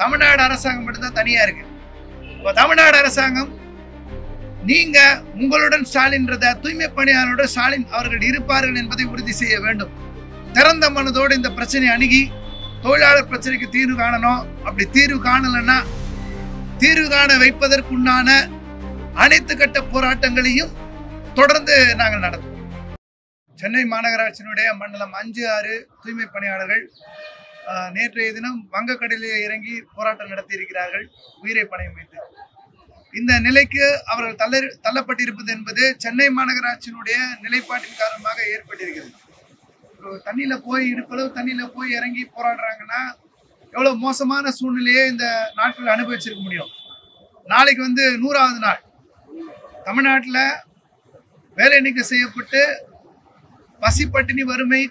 தமிழ்நாடு அரசாங்கம் மட்டும்தான் தனியா இருக்கு. இப்போ தமிழ்நாடு அரசாங்கம் நீங்க உங்களுடன் ஸ்டாலின்றத தூய்மை பணியாளரோட ஸ்டாலின் அவர்கள் இருப்பார்கள் என்பதை உறுதி செய்ய வேண்டும். திறந்த மனதோடு இந்த பிரச்சனையை அணுகி தொழிலாளர் பிரச்சனைக்கு தீர்வு காணணும். அப்படி தீர்வு காணலன்னா தீர்வு காண வைப்பதற்குண்டான அனைத்து கட்ட போராட்டங்களையும் தொடர்ந்து நாங்கள் நடத்துவோம். சென்னை மாநகராட்சியினுடைய மண்டலம் 5, 6 தூய்மை பணியாளர்கள் நேற்றைய தினம் வங்கக்கடலில் இறங்கி போராட்டம் நடத்தி இருக்கிறார்கள், உயிரை பணயம் வைத்து. இந்த நிலைக்கு அவர்கள் தள்ளப்பட்டிருப்பது என்பது சென்னை மாநகராட்சியினுடைய நிலைப்பாட்டின் காரணமாக ஏற்பட்டிருக்கிறது. தண்ணியில போய் இடுப்பளவு தண்ணியில போய் இறங்கி போராடுறாங்கன்னா எவ்வளவு மோசமான சூழ்நிலையை இந்த நாட்கள் அனுபவிச்சிருக்க முடியும். நாளைக்கு 100வது நாள் தமிழ்நாட்டில் வேலை நீக்கம் செய்யப்பட்டு பசி பட்டினி வறுமை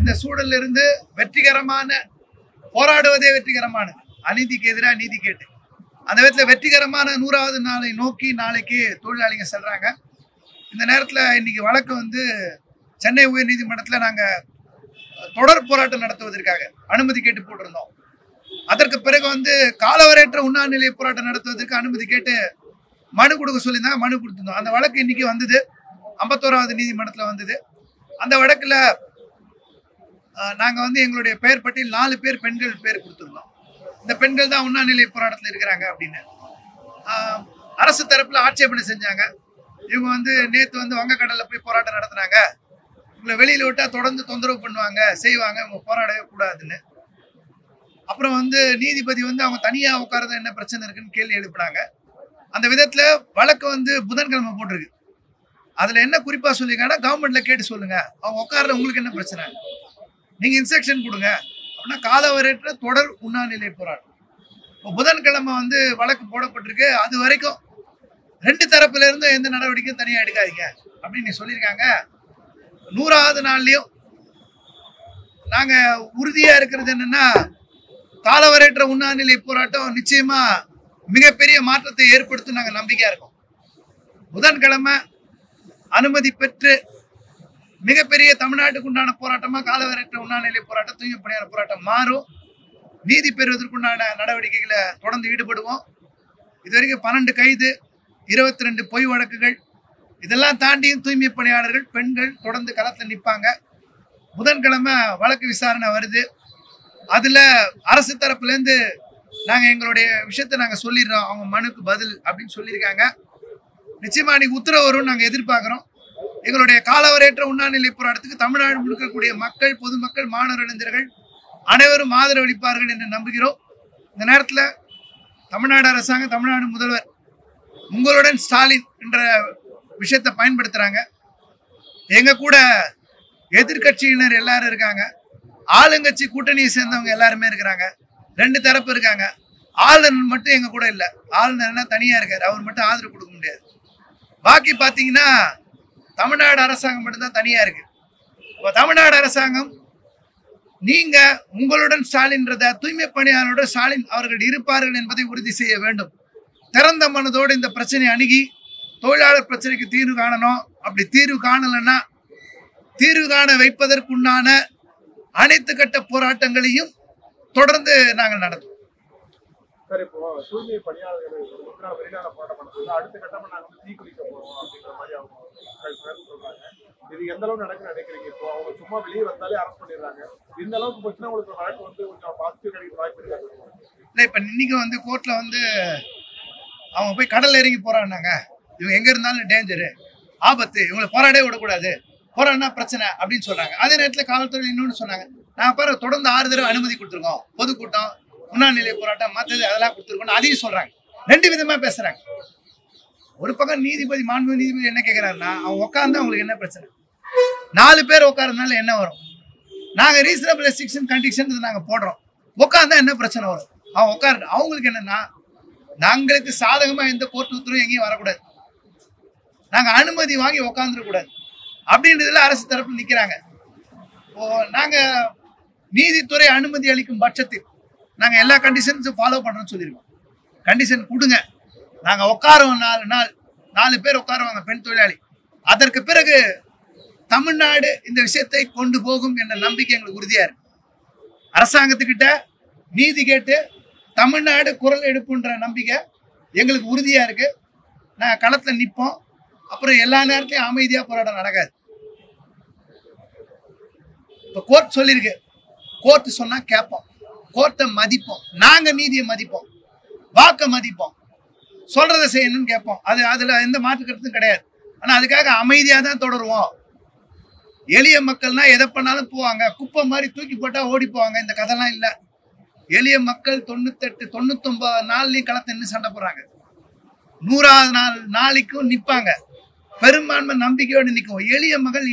இந்த சூழலில் இருந்து வெற்றிகரமான போராடுவதே வெற்றிகரமானது. அநீதிக்கு எதிராக நீதி கேட்டு அந்த விதத்தில் வெற்றிகரமான 100வது நாளை நோக்கி நாளைக்கு தொழிலாளிங்க செல்றாங்க. இந்த நேரத்தில் இன்னைக்கு வழக்கு சென்னை உயர் நீதிமன்றத்தில் நாங்கள் தொடர் போராட்டம் நடத்துவதற்காக அனுமதி கேட்டு போட்டிருந்தோம். அதற்கு பிறகு காலவரையற்ற உண்ணாநிலை போராட்டம் நடத்துவதற்கு அனுமதி கேட்டு மனு கொடுக்க சொல்லியிருந்தாங்க, மனு கொடுத்துருந்தோம். அந்த வழக்கு இன்னைக்கு வந்தது, 51வது நீதிமன்றத்தில் வந்தது. அந்த வழக்கில் நாங்கள் எங்களுடைய பெயர் பட்டியல் 4 பேர் பெண்கள் பேர் கொடுத்துருந்தோம். இந்த பெண்கள் தான் உண்ணாநிலை போராட்டத்தில் இருக்கிறாங்க அப்படின்னு அரசு தரப்புல ஆட்சேபனை செஞ்சாங்க. இவங்க நேற்று வங்கக்கடலில் போய் போராட்டம் நடத்துனாங்க, இவங்களை வெளியில் விட்டா தொடர்ந்து தொந்தரவு பண்ணுவாங்க செய்வாங்க, இவங்க போராடவே கூடாதுன்னு. அப்புறம் நீதிபதி அவங்க தனியாக உட்காரது என்ன பிரச்சனை இருக்குன்னு கேள்வி எழுப்பினாங்க. அந்த விதத்தில் வழக்கு புதன்கிழமை போட்டிருக்கு. அதில் என்ன குறிப்பாக சொல்லியிருக்காங்கன்னா, கவர்மெண்ட்ல கேட்டு சொல்லுங்க, அவங்க உட்கார்ல உங்களுக்கு என்ன பிரச்சனை, நீங்கள் இன்ஸ்ட்ரக்ஷன் கொடுங்க அப்படின்னா காலவரையற்ற தொடர் உண்ணாநிலை போராட்டம். இப்போ புதன்கிழமை வழக்கு போடப்பட்டிருக்கு. அது வரைக்கும் 2 தரப்புல இருந்தும் எந்த நடவடிக்கையும் தனியாக எடுக்காதீங்க அப்படின்னு சொல்லியிருக்காங்க. 100வது நாள்லையும் நாங்கள் உறுதியாக இருக்கிறது என்னன்னா, காலவரையற்ற உண்ணாநிலை போராட்டம் நிச்சயமா மிகப்பெரிய மாற்றத்தை ஏற்படுத்தும் நாங்கள் நம்பிக்கையா இருக்கோம். புதன்கிழமை அனுமதி பெற்று மிகப்பெரிய தமிழ்நாட்டுக்கு உண்டான போராட்டமா காலவரையற்ற உண்ணாநிலை போராட்டம் தூய்மை பணியாளர் போராட்டம் மாறும். நீதி பெறுவதற்குண்டான நடவடிக்கைகளை தொடர்ந்து ஈடுபடுவோம். இதுவரைக்கும் 12 கைது, 22 பொய் வழக்குகள், இதெல்லாம் தாண்டியும் தூய்மை பணியாளர்கள் பெண்கள் தொடர்ந்து களத்தில் நிற்பாங்க. புதன்கிழமை வழக்கு விசாரணை வருது. அதுல அரசு தரப்புலேருந்து நாங்கள் எங்களுடைய விஷயத்தை நாங்கள் சொல்லிடுறோம், அவங்க மனுக்கு பதில் அப்படின்னு சொல்லியிருக்காங்க. நிச்சயமா அன்னைக்கு உத்தரவு வரும் நாங்கள் எதிர்பார்க்குறோம். எங்களுடைய காலவரையற்ற உண்ணாநிலை போராட்டத்துக்கு தமிழ்நாடு முழுக்கக்கூடிய மக்கள், பொதுமக்கள், மாணவர் இளைஞர்கள் அனைவரும் ஆதரவு அளிப்பார்கள் என்று நம்புகிறோம். இந்த நேரத்தில் தமிழ்நாடு அரசாங்கம், தமிழ்நாடு முதல்வர் உங்களுடன் ஸ்டாலின் என்ற விஷயத்தை பயன்படுத்துறாங்க. எங்க கூட எதிர்கட்சியினர் எல்லாரும் இருக்காங்க, ஆளுங்கட்சி கூட்டணியை சேர்ந்தவங்க எல்லாருமே இருக்கிறாங்க. 2 தரப்பு இருக்காங்க. ஆளுநர் மட்டும் எங்க கூட இல்லை. ஆளுநர்னா தனியா இருக்காரு, அவர் மட்டும் ஆதரவு கொடுக்க முடியாது. பாக்கி பார்த்தீங்கன்னா தமிழ்நாடு அரசாங்கம் மட்டும்தான் தனியா இருக்கு. இப்போ தமிழ்நாடு அரசாங்கம் நீங்க உங்களுடன் ஸ்டாலின்றத தூய்மை பணியாளரோட ஸ்டாலின் அவர்கள் இருப்பார்கள் என்பதை உறுதி செய்ய வேண்டும். திறந்த மனதோடு இந்த பிரச்சனையை அணுகி தொழிலாளர் பிரச்சனைக்கு தீர்வு காணணும். அப்படி தீர்வு காணலன்னா தீர்வு காண வைப்பதற்குண்டான அனைத்து கட்ட போராட்டங்களையும் தொடர்ந்து நாங்கள் நடத்துவோம். சார், இப்போ தூய்மை பணியாளர்கள் வெளிநாடு போராட்டம் பண்ணுறது அடுத்த கட்டமாக நாங்கள் தீக்குளிக்க போகிறோம் அப்படிங்கிற மாதிரி அவங்க சொல்றாங்க. இது எந்த அளவுக்கு நினைக்கிறீங்க? இப்போ அவங்க சும்மா வெளியே வந்தாலே அரெஸ்ட் பண்ணிடுறாங்க. இந்த அளவுக்கு போச்சுன்னா உங்களுக்கு வழக்கு கொஞ்சம் பாசிட்டிவ் கிடைக்கிற வாய்ப்பு இருக்காது? இல்லை, இப்போ இன்னைக்கு கோர்ட்ல அவங்க போய் கடல்ல இறங்கி போறாங்க. இவங்க எங்க இருந்தாலும் டேஞ்சரு, ஆபத்து, இவங்களை போராடவே விடக்கூடாது, போராடினா பிரச்சனை அப்படின்னு சொல்றாங்க. அதே நேரத்தில் காவல்துறை இன்னொன்று சொன்னாங்க, நான் பாரு தொடர்ந்து 6 தடவை அனுமதி கொடுத்துருக்கோம், பொதுக்கூட்டம், உண்ணாநிலை போராட்டம், மற்றது அதெல்லாம் கொடுத்துருக்கோம், அதையும் சொல்றாங்க. 2 விதமா பேசுறாங்க. ஒரு பக்கம் நீதிபதி, மாண்புமிகு நீதிபதி என்ன கேட்கிறாருன்னா, அவங்க உட்கார்ந்தா அவங்களுக்கு என்ன பிரச்சனை, 4 பேர் உட்கார்றதுனால என்ன வரும், நாங்க ரீசனபிள் ரெஸ்ட்ரிக்ஷன் கண்டிஷன் நாங்க போடுறோம், உட்கார்ந்தா என்ன பிரச்சனை வரும், அவங்க உட்கார. அவங்களுக்கு என்னன்னா, நாங்களுக்கு சாதகமா எந்த கோர்ட் உத்தரவும் எங்கேயும் வரக்கூடாது, நாங்க அனுமதி வாங்கி உட்காந்துடக்கூடாது அப்படின்றதுல அரசு தரப்பு நிற்கிறாங்க. நாங்க நீதித்துறை அனுமதி அளிக்கும் பட்சத்தில் நாங்கள் எல்லா கண்டிஷன்ஸும் ஃபாலோ பண்ணுறோன்னு சொல்லியிருக்கோம். கண்டிஷன் கொடுங்க, நாங்கள் உட்காருவோம், 4 நாள் 4 பேர் உட்காருவாங்க பெண் தொழிலாளி. அதற்கு பிறகு தமிழ்நாடு இந்த விஷயத்தை கொண்டு போகும் என்ற நம்பிக்கை எங்களுக்கு உறுதியாக இருக்கு. அரசாங்கத்துக்கிட்ட நீதி கேட்டு தமிழ்நாடு குரல் எடுப்புன்ற நம்பிக்கை எங்களுக்கு உறுதியா இருக்கு. நான் களத்துல நிற்போம். அப்புறம் எல்லா நேரத்திலையும் அமைதியா போராட்டம் நடக்காது. இப்ப கோர்ட் சொல்லியிருக்கு, கோர்ட் சொன்னா கேட்போம், கோர்ட்டை மதிப்போம், நாங்க நீதியை மதிப்போம், வாக்க மதிப்போம், சொல்றதை செய்யணும்னு கேட்போம். அதுல எந்த மாற்று கருத்தும் கிடையாது. ஆனா அதுக்காக அமைதியா தான் தொடருவோம். எளிய மக்கள்னா எதை பண்ணாலும் போவாங்க, குப்பை மாதிரி தூக்கி போட்டா ஓடி போவாங்க. இந்த கதைலாம் இல்லை. எளிய மக்கள் 98 99 நாள்லயும் களத்தை நின்று சண்டை போடுறாங்க. 100வது நாளைக்கும் நிற்பாங்க. பெரும்பான்மை நம்பிக்கையோடு நிற்கும். எளிய மக்கள்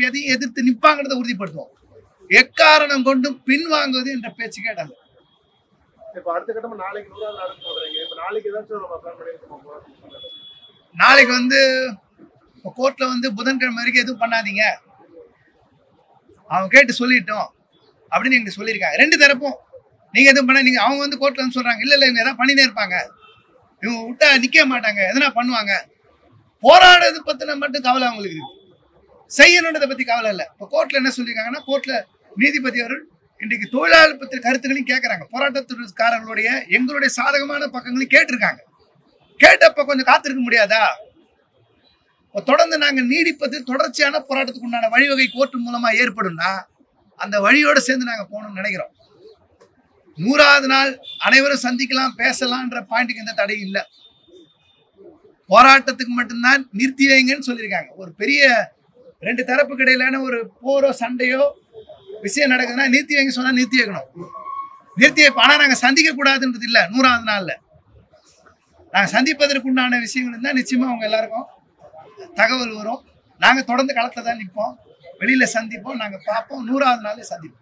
எதையும் எதிர்த்து நிற்பாங்கிறத உறுதிப்படுத்துவோம். எக்காரணம் கொண்டும் பின்வாங்குவது என்ற பேச்சு கேட்டாங்க. இப்ப அடுத்த கட்டமா நாளைக்கு 100வது நாள் சொல்றீங்க. இப்ப நாளைக்கு ஏதாச்சும் நம்ம பிளான் பண்ணிருக்கோம். நாளைக்கு கோர்ட்ல புதன்கிழமை வரைக்கும் எதுவும் பண்ணாதீங்க, அவங்க கேட்டு சொல்லிட்டோம் அப்படின்னு எங்களுக்கு சொல்லியிருக்காங்க. 2 தரப்பும் நீங்க எதுவும் பண்ண, நீங்க அவங்க கோர்ட்ல சொல்றாங்க இல்ல இவங்க எதாவது பண்ணினே இருப்பாங்க, இவங்க விட்டா நிக்க மாட்டாங்க, எதனா பண்ணுவாங்க. போராடுறது பத்தின மட்டும் கவலை அவங்களுக்கு இருக்கு, செய்யணுன்றதை பத்தி கவலை இல்லை. இப்போ கோர்ட்ல என்ன சொல்லியிருக்காங்கன்னா, கோர்ட்ல நீதிபதி அவர்கள் இன்றைக்கு தொழிலாளர் பத்திர கருத்துக்களையும் கேட்கறாங்க. போராட்டக்காரர்களுடைய எங்களுடைய சாதகமான பக்கங்களையும் கேட்டிருக்காங்க. கேட்டப்ப கொஞ்சம் காத்திருக்க முடியாதா? தொடர்ந்து நாங்கள் நீடிப்பது தொடர்ச்சியான போராட்டத்துக்கு உண்டான வழிவகை கோர்ட் மூலமா ஏற்படும்னா அந்த வழியோட சேர்ந்து நாங்க போகணும்னு நினைக்கிறோம். 100வது நாள் அனைவரும் சந்திக்கலாம், பேசலாம்ன்ற பாயிண்ட்டுக்கு எந்த தடையும் இல்லை. போராட்டத்துக்கு மட்டும்தான் நிறுத்தி வைங்கன்னு சொல்லியிருக்காங்க. ஒரு பெரிய 2 தரப்புக்கு இடையிலான ஒரு போரோ சண்டையோ விஷயம் நடக்குதுன்னா நிறுத்தி வைங்க சொன்னா நிறுத்தி வைக்கணும். நிறுத்தி வைப்போம். ஆனால் நாங்கள் சந்திக்க கூடாதுன்றது இல்லை. 100வது நாள்ல நாங்கள் சந்திப்பதற்கு உண்டான விஷயங்கள் இருந்தால் நிச்சயமா அவங்க எல்லாருக்கும் தகவல் வரும். நாங்கள் தொடர்ந்து களத்தில் தான் நிற்போம், வெளியில சந்திப்போம், நாங்கள் பார்ப்போம். 100வது நாளே சந்திப்போம்.